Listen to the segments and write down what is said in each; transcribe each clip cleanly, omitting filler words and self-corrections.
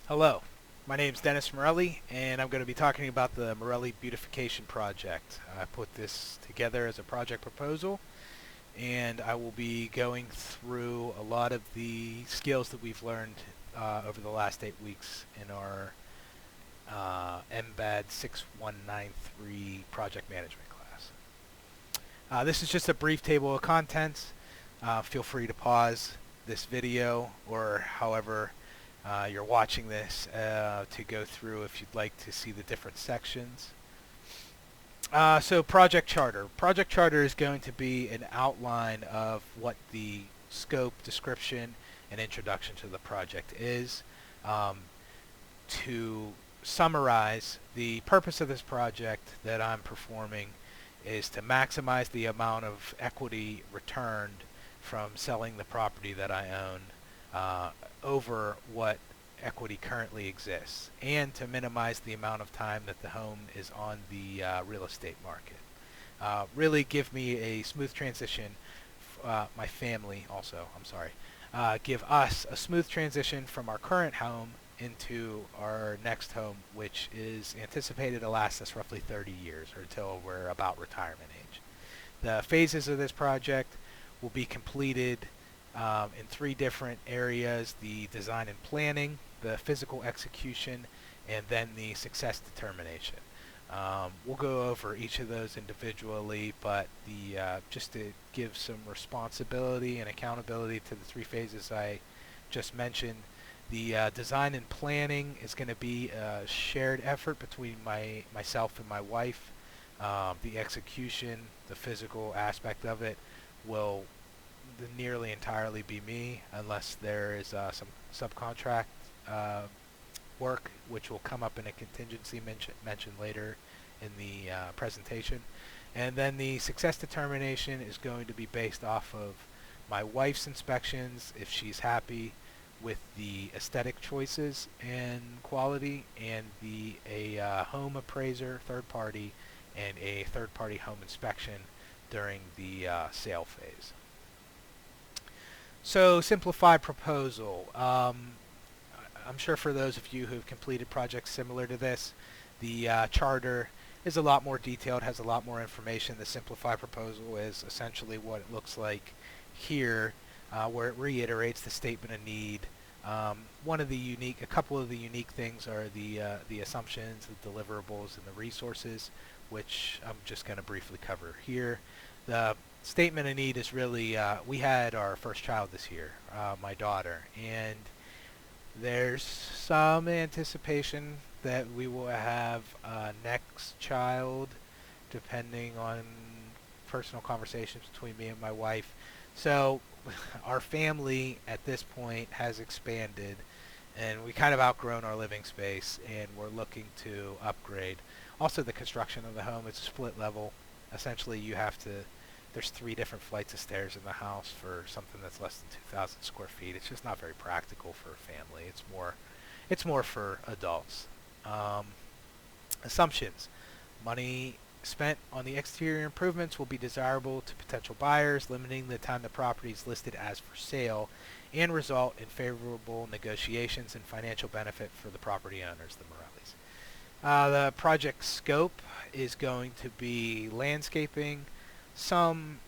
Hello, my name is Dennis Morelli, and I'm going to be talking about the Morelli Beautification project. I put this together as a project proposal, and I will be going through a lot of the skills that we've learned over the last 8 weeks in our MBAD 6193 project management class. This is just a brief table of contents. Feel free to pause this video or however you're watching this to go through if you'd like to see the different sections. So Project Charter. Project Charter is going to be an outline of what the scope, description, and introduction to the project is. To summarize, the purpose of this project that I'm performing is to maximize the amount of equity returned from selling the property that I own over what equity currently exists, and to minimize the amount of time that the home is on the real estate market. Really give me a smooth transition, my family also, I'm sorry, give us a smooth transition from our current home into our next home, which is anticipated to last us roughly 30 years or until we're about retirement age. The phases of this project will be completed in 3 different areas: the design and planning, the physical execution, and then the success determination. We'll go over each of those individually, but just to give some responsibility and accountability to the 3 phases I just mentioned, the design and planning is going to be a shared effort between myself and my wife. The execution, the physical aspect of it, will nearly entirely be me, unless there is some subcontract work, which will come up in a contingency mentioned later in the presentation. And then the success determination is going to be based off of my wife's inspections, if she's happy with the aesthetic choices and quality, and a home appraiser, third party, and a third party home inspection during the sale phase. So, simplified proposal. I'm sure for those of you who have completed projects similar to this, the charter is a lot more detailed, has a lot more information. The simplified proposal is essentially what it looks like here, where it reiterates the statement of need. A couple of the unique things are the assumptions, the deliverables, and the resources, which I'm just going to briefly cover here. The statement of need is really, we had our first child this year, my daughter, and there's some anticipation that we will have a next child, depending on personal conversations between me and my wife. So our family at this point has expanded, and we kind of outgrown our living space, and we're looking to upgrade. Also, the construction of the home, it's a split level. Essentially, there's 3 different flights of stairs in the house for something that's less than 2,000 square feet. It's just not very practical for a family. It's more for adults. Assumptions: money spent on the exterior improvements will be desirable to potential buyers, limiting the time the property is listed as for sale, and result in favorable negotiations and financial benefit for the property owners, the Morellis. The project scope is going to be landscaping, some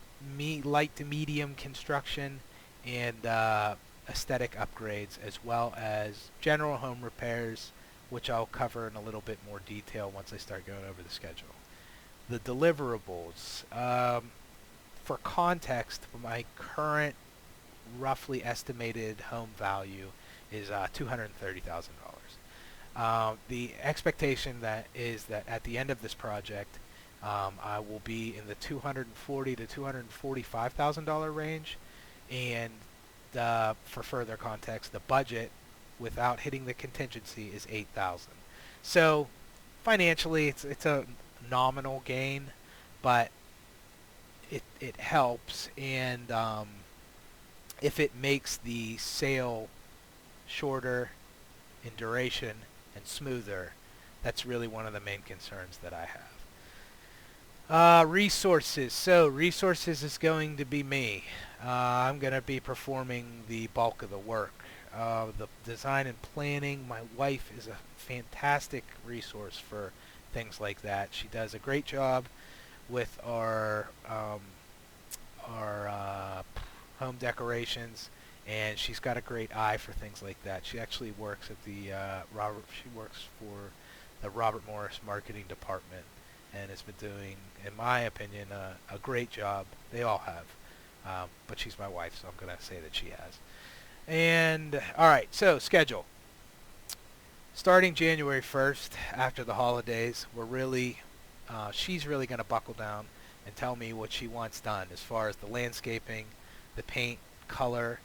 light to medium construction, and aesthetic upgrades, as well as general home repairs, which I'll cover in a little bit more detail once I start going over the schedule. The deliverables. For context, my current roughly estimated home value is $230,000. The expectation is that at the end of this project, I will be in the $240,000 to $245,000 range, and for further context, the budget without hitting the contingency is $8,000. So financially, it's a nominal gain, but it helps, and if it makes the sale shorter in duration and smoother, that's really one of the main concerns that I have. Resources. So resources is going to be me. I'm going to be performing the bulk of the work. the design and planning. My wife is a fantastic resource for things like that. She does a great job with our home decorations, and she's got a great eye for things like that. She actually works at the Robert. She works for the Robert Morris marketing department, and has been doing, in my opinion, a great job. They all have, but she's my wife, so I'm gonna say that she has. And all right, so schedule. Starting January 1st, after the holidays, she's really going to buckle down and tell me what she wants done as far as the landscaping, the paint, color,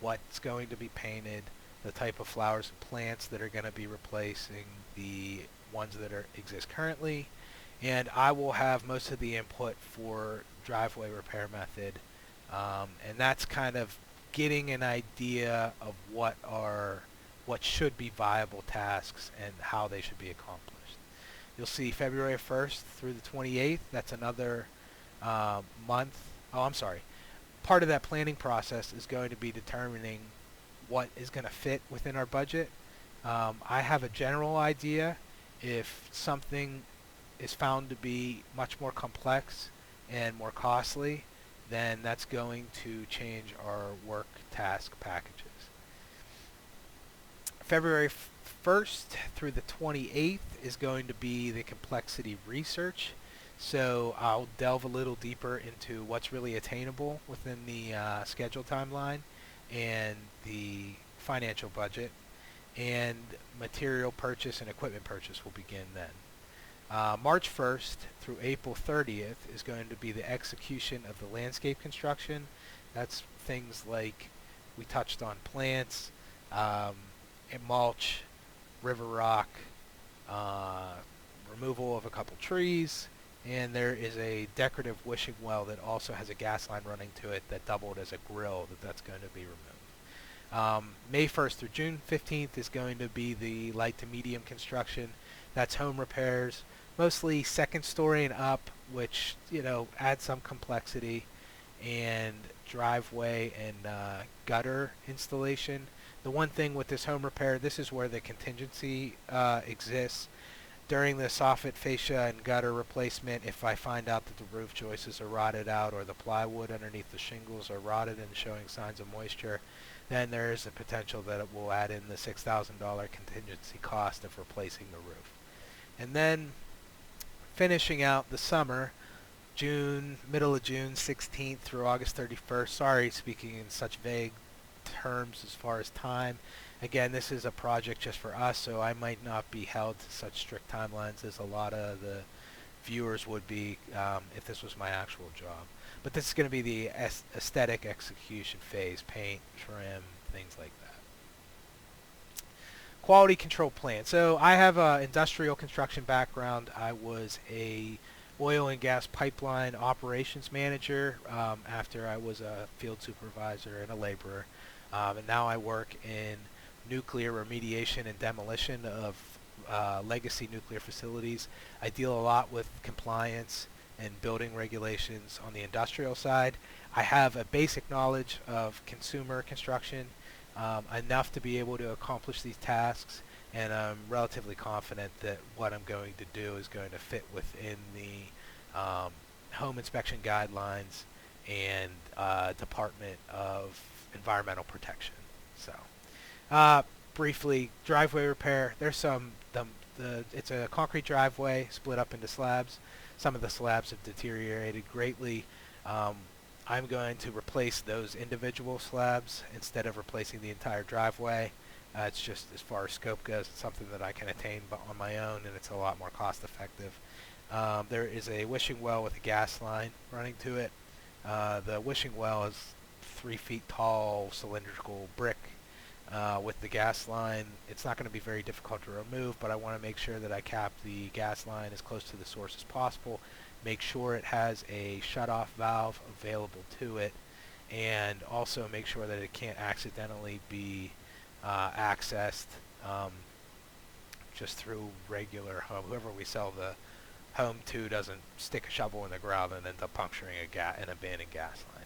what's going to be painted, the type of flowers and plants that are going to be replacing the ones that exist currently, and I will have most of the input for driveway repair method, and that's kind of getting an idea of what should be viable tasks and how they should be accomplished. You'll see February 1st through the 28th. That's another month. Oh, I'm sorry. Part of that planning process is going to be determining what is going to fit within our budget. I have a general idea. If something is found to be much more complex and more costly, then that's going to change our work task packages. February 1st through the 28th is going to be the complexity research. So I'll delve a little deeper into what's really attainable within the schedule timeline and the financial budget. And material purchase and equipment purchase will begin then. March 1st through April 30th is going to be the execution of the landscape construction. That's things like we touched on plants, mulch, river rock, removal of a couple trees, and there is a decorative wishing well that also has a gas line running to it that doubled as a grill that's going to be removed. May 1st through June 15th is going to be the light to medium construction. That's home repairs, mostly second story and up, which adds some complexity, and driveway and gutter installation. The one thing with this home repair, this is where the contingency exists. During the soffit, fascia, and gutter replacement, if I find out that the roof joists are rotted out or the plywood underneath the shingles are rotted and showing signs of moisture, then there is a potential that it will add in the $6,000 contingency cost of replacing the roof. And then finishing out the summer, middle of June 16th through August 31st. Sorry, speaking in such vague terms as far as time. Again, this is a project just for us, so I might not be held to such strict timelines as a lot of the viewers would be if this was my actual job. But this is going to be the aesthetic execution phase, paint, trim, things like that. Quality control plan. So I have an industrial construction background. I was a oil and gas pipeline operations manager after I was a field supervisor and a laborer. And now I work in nuclear remediation and demolition of legacy nuclear facilities. I deal a lot with compliance and building regulations on the industrial side. I have a basic knowledge of consumer construction, enough to be able to accomplish these tasks, and I'm relatively confident that what I'm going to do is going to fit within the home inspection guidelines and Department of Environmental Protection. So, briefly, driveway repair. There's it's a concrete driveway split up into slabs. Some of the slabs have deteriorated greatly. I'm going to replace those individual slabs instead of replacing the entire driveway. It's just, as far as scope goes, it's something that I can attain on my own, and it's a lot more cost effective. There is a wishing well with a gas line running to it. The wishing well is 3 feet tall, cylindrical brick with the gas line. It's not going to be very difficult to remove, but I want to make sure that I cap the gas line as close to the source as possible, make sure it has a shut-off valve available to it, and also make sure that it can't accidentally be accessed just through regular home. Whoever we sell the home to doesn't stick a shovel in the ground and end up puncturing an abandoned gas line.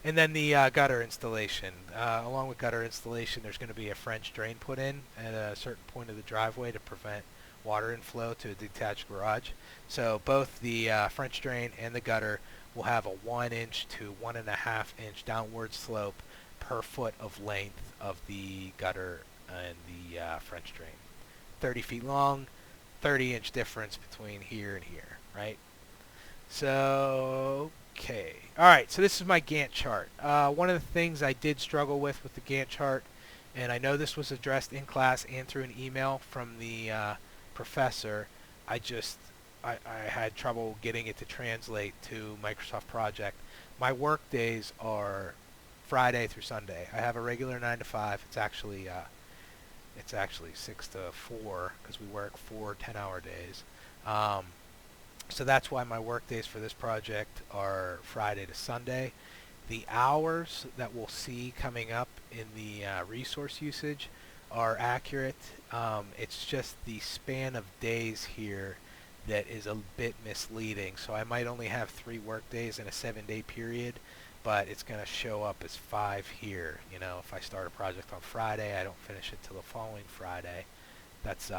And then the gutter installation. Along with gutter installation, there's going to be a French drain put in at a certain point of the driveway to prevent water inflow to a detached garage. So both the French drain and the gutter will have a 1 inch to 1.5 inch downward slope per foot of length of the gutter and the French drain. 30 feet long, 30-inch difference between here and here, right? So, okay. All right, so this is my Gantt chart. One of the things I did struggle with the Gantt chart, and I know this was addressed in class and through an email from the professor, I had trouble getting it to translate to Microsoft Project. My work days are Friday through Sunday. I have a regular 9 to 5. It's actually 6 to 4 because we work 4 10-hour days. So that's why my work days for this project are Friday to Sunday. The hours that we'll see coming up in the resource usage are accurate. It's just the span of days here that is a bit misleading. So I might only have 3 work days in a 7-day period, but it's going to show up as 5 here. You know, if I start a project on Friday, I don't finish it till the following Friday. That's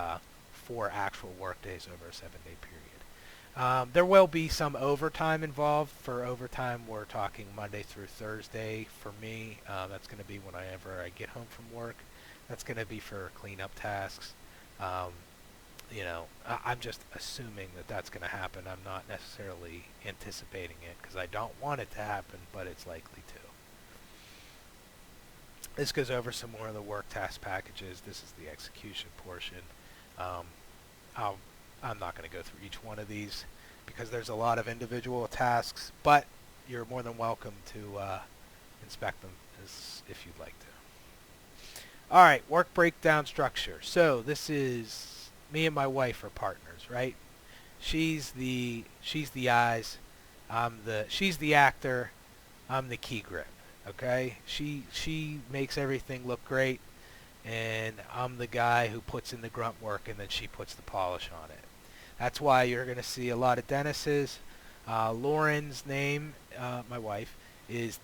4 actual work days over a 7-day period. There will be some overtime involved. For overtime, we're talking Monday through Thursday for me. That's going to be whenever I get home from work. That's going to be for cleanup tasks. You know, I'm just assuming that that's going to happen. I'm not necessarily anticipating it because I don't want it to happen, but it's likely to. This goes over some more of the work task packages. This is the execution portion. I'm not going to go through each one of these because there's a lot of individual tasks, but you're more than welcome to inspect them if you'd like to. All right, work breakdown structure. So this is me and my wife are partners, right? She's the eyes. She's the actor. I'm the key grip. Okay. She makes everything look great, and I'm the guy who puts in the grunt work, and then she puts the polish on it. That's why you're going to see a lot of Dennis's. Lauren's name, my wife, is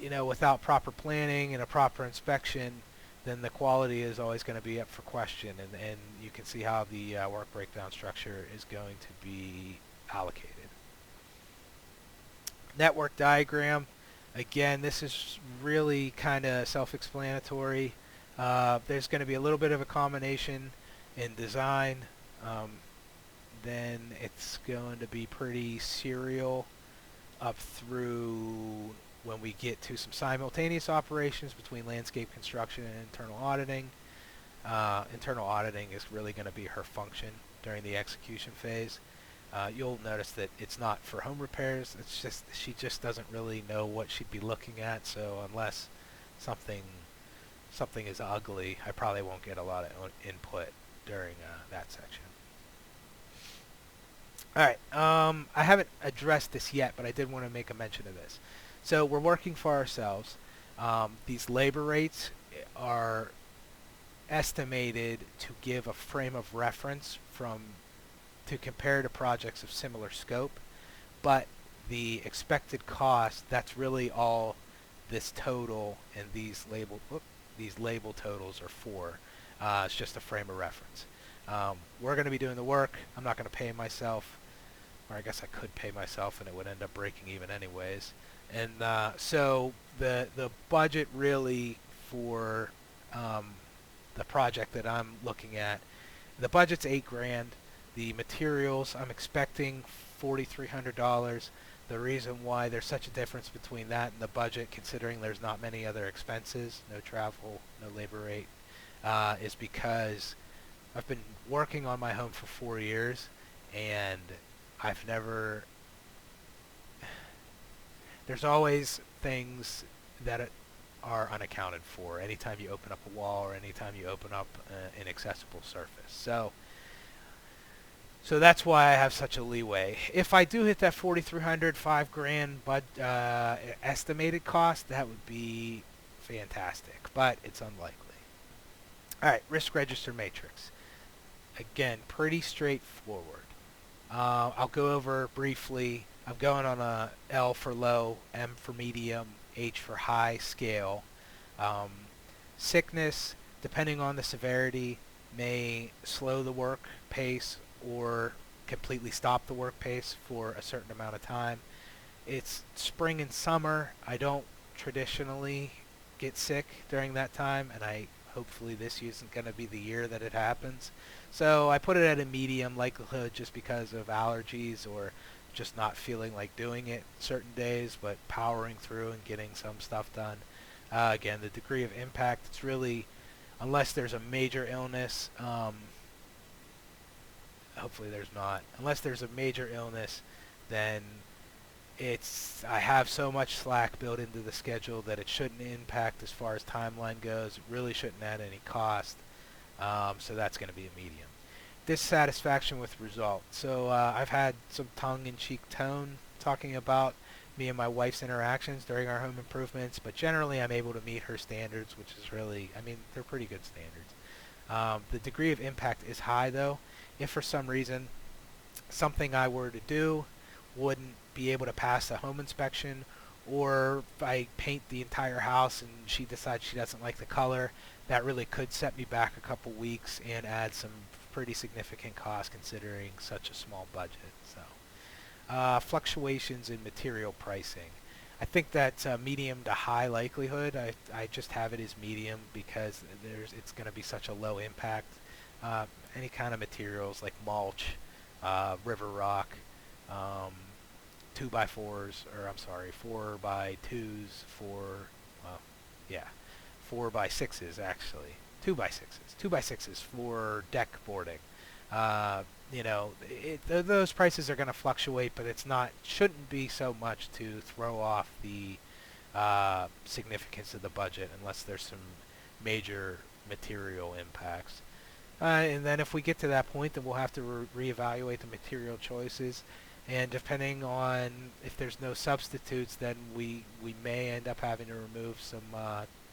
without proper planning and a proper inspection, then the quality is always going to be up for question, and you can see how the work breakdown structure is going to be allocated. Network diagram. Again, this is really kind of self-explanatory. There's going to be a little bit of a combination in design. Then it's going to be pretty serial up through when we get to some simultaneous operations between landscape construction and internal auditing. Internal auditing is really going to be her function during the execution phase. You'll notice that it's not for home repairs. It's just she just doesn't really know what she'd be looking at. So unless something is ugly, I probably won't get a lot of input during that section. All right. I haven't addressed this yet, but I did want to make a mention of this. So we're working for ourselves. These labor rates are estimated to give a frame of reference to compare to projects of similar scope, but the expected cost, that's really all this total and these label totals are for. It's just a frame of reference. We're going to be doing the work. I'm not going to pay myself, or I guess I could pay myself and it would end up breaking even anyways. And so the budget really for the project that I'm looking at, the budget's $8,000. The materials, I'm expecting $4,300. The reason why there's such a difference between that and the budget, considering there's not many other expenses, no travel, no labor rate, is because I've been working on my home for 4 years, and there's always things that are unaccounted for anytime you open up a wall or anytime you open up an accessible surface. So that's why I have such a leeway. If I do hit that 4,300, $5,000 estimated cost, that would be fantastic, but it's unlikely. All right, risk register matrix. Again, pretty straightforward. I'll go over briefly I'm going on a L for low, M for medium, H for high scale. Um, Sickness, depending on the severity, may slow the work pace or completely stop the work pace for a certain amount of time. It's spring and summer. I don't traditionally get sick during that time, and I hopefully this isn't going to be the year that it happens. So I put it at a medium likelihood just because of allergies or just not feeling like doing it certain days, but powering through and getting some stuff done. Again, the degree of impact, it's really, unless there's a major illness, hopefully there's not, unless there's a major illness, then I have so much slack built into the schedule that it shouldn't impact as far as timeline goes. It really shouldn't add any cost. So that's going to be a medium. Dissatisfaction with result. So I've had some tongue-in-cheek tone talking about me and my wife's interactions during our home improvements, but generally I'm able to meet her standards, which is really, I mean, they're pretty good standards. The degree of impact is high though. If for some reason something I were to do wouldn't be able to pass a home inspection, or if I paint the entire house and she decides she doesn't like the color, that really could set me back a couple weeks and add some pretty significant cost considering such a small budget. So fluctuations in material pricing. I think that's medium to high likelihood. I just have it as medium because it's going to be such a low impact. Any kind of materials like mulch, river rock, um, 2x4s, or I'm sorry, 4x2s, well, yeah, 4x6s actually, 2x6s, 2x6s for deck boarding. Uh, those prices are going to fluctuate, but shouldn't be so much to throw off the significance of the budget unless there's some major material impacts. And then if we get to that point, then we'll have to reevaluate the material choices. And depending on if there's no substitutes, then we may end up having to remove some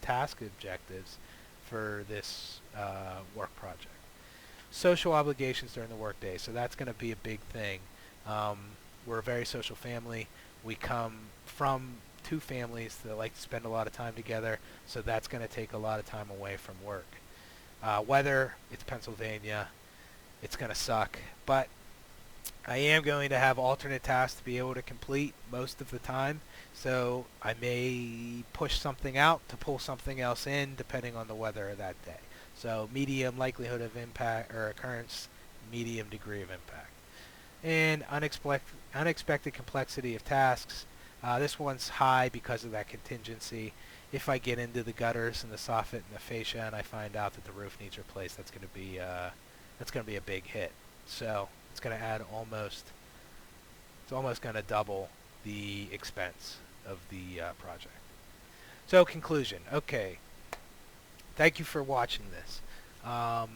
task objectives for this work project. Social obligations during the workday. So that's going to be a big thing. We're a very social family. We come from two families that like to spend a lot of time together, so that's going to take a lot of time away from work. Weather, it's Pennsylvania. It's going to suck, but I am going to have alternate tasks to be able to complete most of the time, so I may push something out to pull something else in depending on the weather of that day. So medium likelihood of impact or occurrence, medium degree of impact. And unexpected complexity of tasks. This one's high because of that contingency. If I get into the gutters and the soffit and the fascia and I find out that the roof needs replaced, that's going to be a big hit. So it's going to it's almost going to double the expense of the project. So conclusion. Okay. Thank you for watching this. I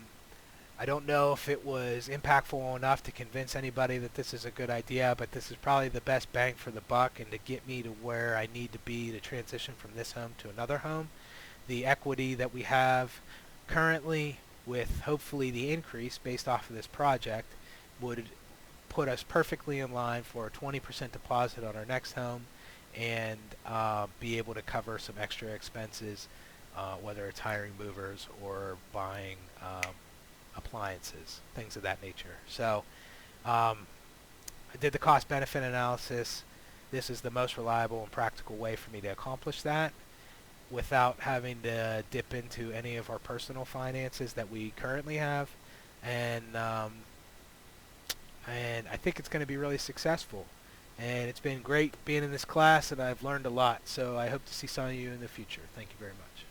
don't know if it was impactful enough to convince anybody that this is a good idea, but this is probably the best bang for the buck and to get me to where I need to be to transition from this home to another home. The equity that we have currently, with hopefully the increase based off of this project, would put us perfectly in line for a 20% deposit on our next home and be able to cover some extra expenses, whether it's hiring movers or buying appliances, things of that nature. So I did the cost-benefit analysis. This is the most reliable and practical way for me to accomplish that without having to dip into any of our personal finances that we currently have. And I think it's going to be really successful. And it's been great being in this class, and I've learned a lot. So I hope to see some of you in the future. Thank you very much.